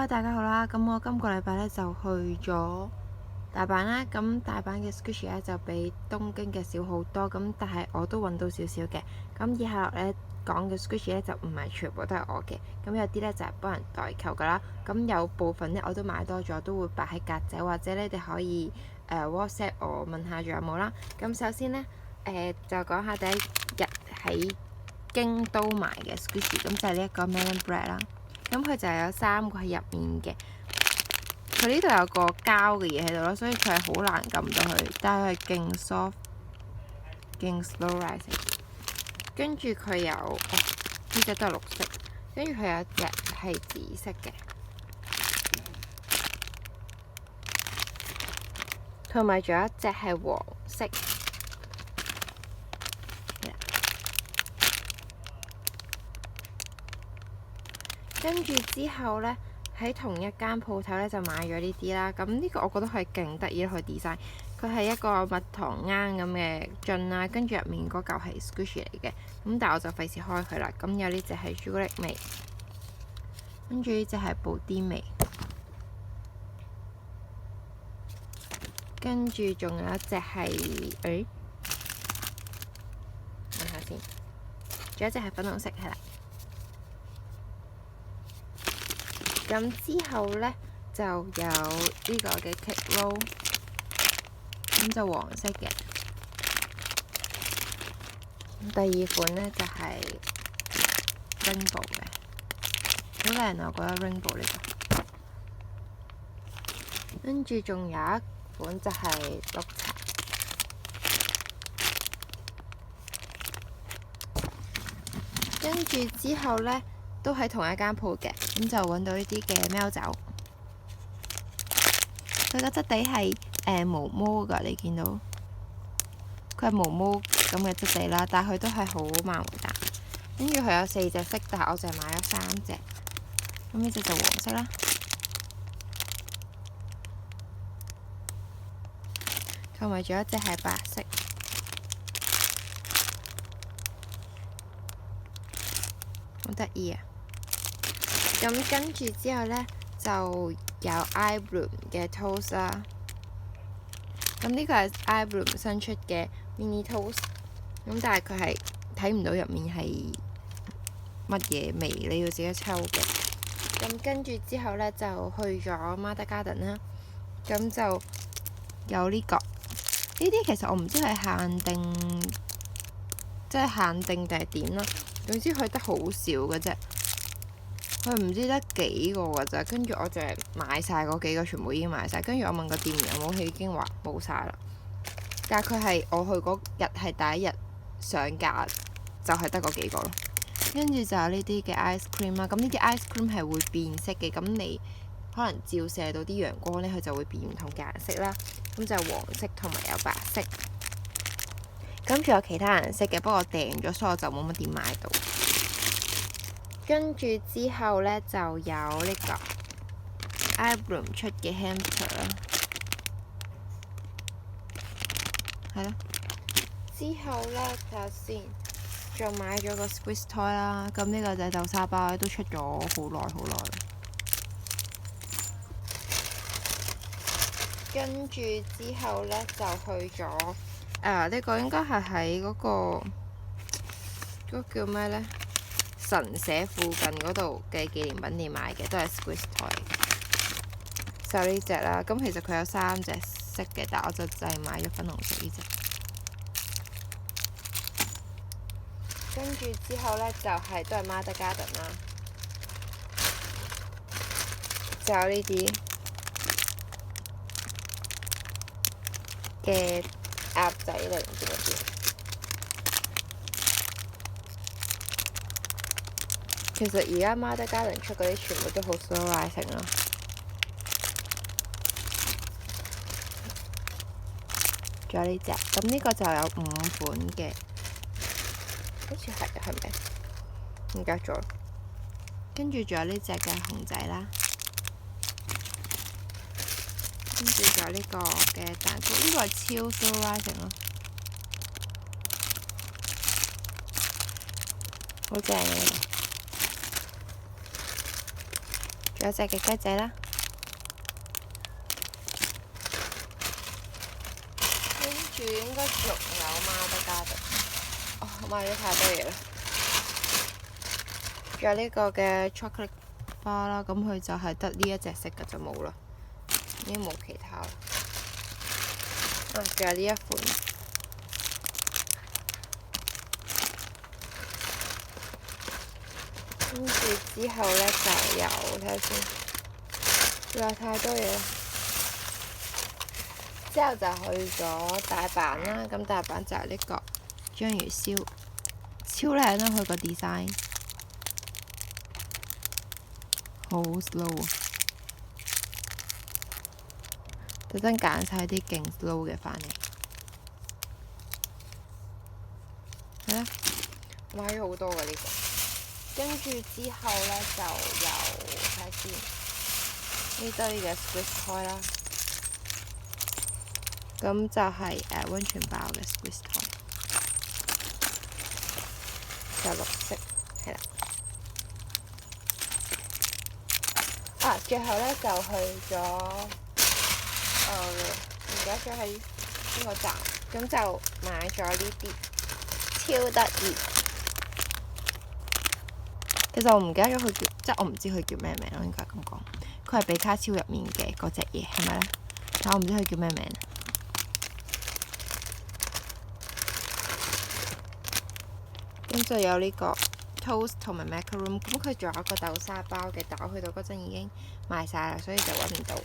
大家好啦！咁我今個禮拜咧就去咗大阪啦。咁大阪嘅 Squishy 咧就比東京嘅少好多，咁但係我都揾到少少嘅。咁以下落咧講嘅 Squishy 咧就唔係全部都係我嘅，咁有啲咧就係幫人代購噶啦。咁有部分咧我都買多咗，都會擺喺格仔，或者你哋可以WhatsApp 我問下仲有冇啦。咁首先咧就講下第一日喺京都買嘅 Squishy， 咁就係呢一個 Melon Bread 啦。咁佢就係有3個喺入面嘅，佢呢度有個膠嘅嘢喺度咯，所以佢係好難撳到佢，但係佢係勁 soft、勁 slow rising。跟住佢有呢隻都係綠色，跟住佢有一隻係紫色嘅，同埋仲有一隻係黃色。跟住之後呢，喺同一間鋪頭呢就買咗呢啲啦。咁呢個我覺得係勁得意咯，佢 design。佢係一個蜜糖罌咁嘅樽啦，跟住入面嗰嚿係 Squishy 嚟嘅。咁但係我就費事開佢啦。咁有呢隻係朱古力味，跟住呢隻係布甸味，跟住仲有一隻係問下先，仲有一隻係粉紅色，係啦。咁之後呢，就有呢個嘅 cake roll， 咁就黃色嘅。第二款呢，就係 rainbow 嘅，好靚啊！我覺得 rainbow 呢個。跟住仲有一款就係綠茶。跟住之後呢，都喺同一間鋪嘅，咁就揾到呢啲嘅喵酒。佢個質地係毛毛㗎，你見到佢係毛毛咁嘅質地啦，但係佢都係好萬回彈。跟住佢有4隻色，但係我淨係買咗3隻。咁呢隻就黃色啦，同埋仲有一隻係白色，好得意啊！咁跟住之後呢，就有 iBloom 嘅 toast 啦。咁呢個係 iBloom 新出嘅 mini toast， 咁但係佢係睇唔到入面係乜嘢味，你要自己抽嘅。咁跟住之後呢，就去咗 Mother Garden 啦。咁就有呢個，呢啲其實我唔知係限定，即係限定定係點啦。總之佢得好少嘅啫。佢唔知得幾個㗎咋，跟住我就係買晒嗰幾個，全部已經買晒。跟住我問個店員有冇，佢已經話冇晒啦。但係佢係我去嗰日係第一日上架，就係得嗰幾個咯。跟住就有呢啲嘅 ice cream 啦。咁呢啲 ice cream 係會變色嘅，咁你可能照射到啲陽光呢，佢就會變唔同嘅顏色啦。咁就黃色同埋有白色。咁仲有其他顏色嘅，不過我訂咗，所以我就冇乜點買到。跟住之後呢，就有呢個 iBloom 出嘅 hamper 啦，係咯。之後呢，睇下先，仲買咗個 Squeeze Toy 啦。咁呢個就係豆沙包，都出咗好耐好耐。跟住之後呢，就去咗呢個應該係喺嗰個叫咩呢？神社附近嗰度嘅紀念品店買嘅，都係 Squeeze Toy。就呢隻啦，咁其實佢有3隻色嘅，但我就淨係買咗粉紅色呢隻。跟住之後呢，就係都係 Mother Garden 啦，就有呢啲嘅鴨仔嚟，唔知乜嘢。其實而家 Mother Garden 出嗰啲全部都好 slow rising 咯。仲有呢隻，咁呢個就有5款嘅，好似係咪？唔記得咗。跟住仲有呢隻嘅熊仔啦，跟住仲有呢個嘅蛋糕，呢個係超 slow rising 咯，好正嘅。仲有隻嘅雞仔啦，跟住應該仲有貓得加到。哦，我買咗太多嘢啦。仲有呢個嘅 chocolate bar 啦，咁佢就係得呢一隻色嘅就冇啦，已經冇其他啦。啊，仲有呢一款，跟住之後咧就有睇下先，仲有太多嘢啦。之後就去咗大阪啦，咁大阪就係呢個章魚燒，超靚啦！佢個 design 好 slow 啊，特登揀晒啲勁 slow 嘅翻嚟。係啦，買咗好多㗎呢個。跟住之後咧就有睇下先，呢堆嘅 squeeze toy 啦。咁就係溫泉包嘅 squeeze toy， 就綠色，係啦。啊，最後咧就去咗唔記得咗喺邊個站，咁就買咗呢啲超得意。其實我唔記得咗佢叫，即係我唔知佢叫咩名咯，應該咁講。佢係比卡超入面嘅嗰隻嘢，係咪咧？但我唔知佢叫咩名。咁就有呢個 toast 同埋 macaroon， 咁佢仲有一個豆沙包嘅，但我去到嗰陣已經賣晒啦，所以就揾唔到。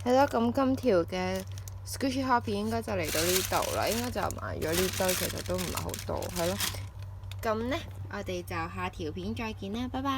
係咯，咁今條嘅 Squishy Hoppy 應該就嚟到呢度啦，應該就買咗呢堆，其實都唔係好多，係咯。咁呢，我哋就下條片再見啦，拜拜。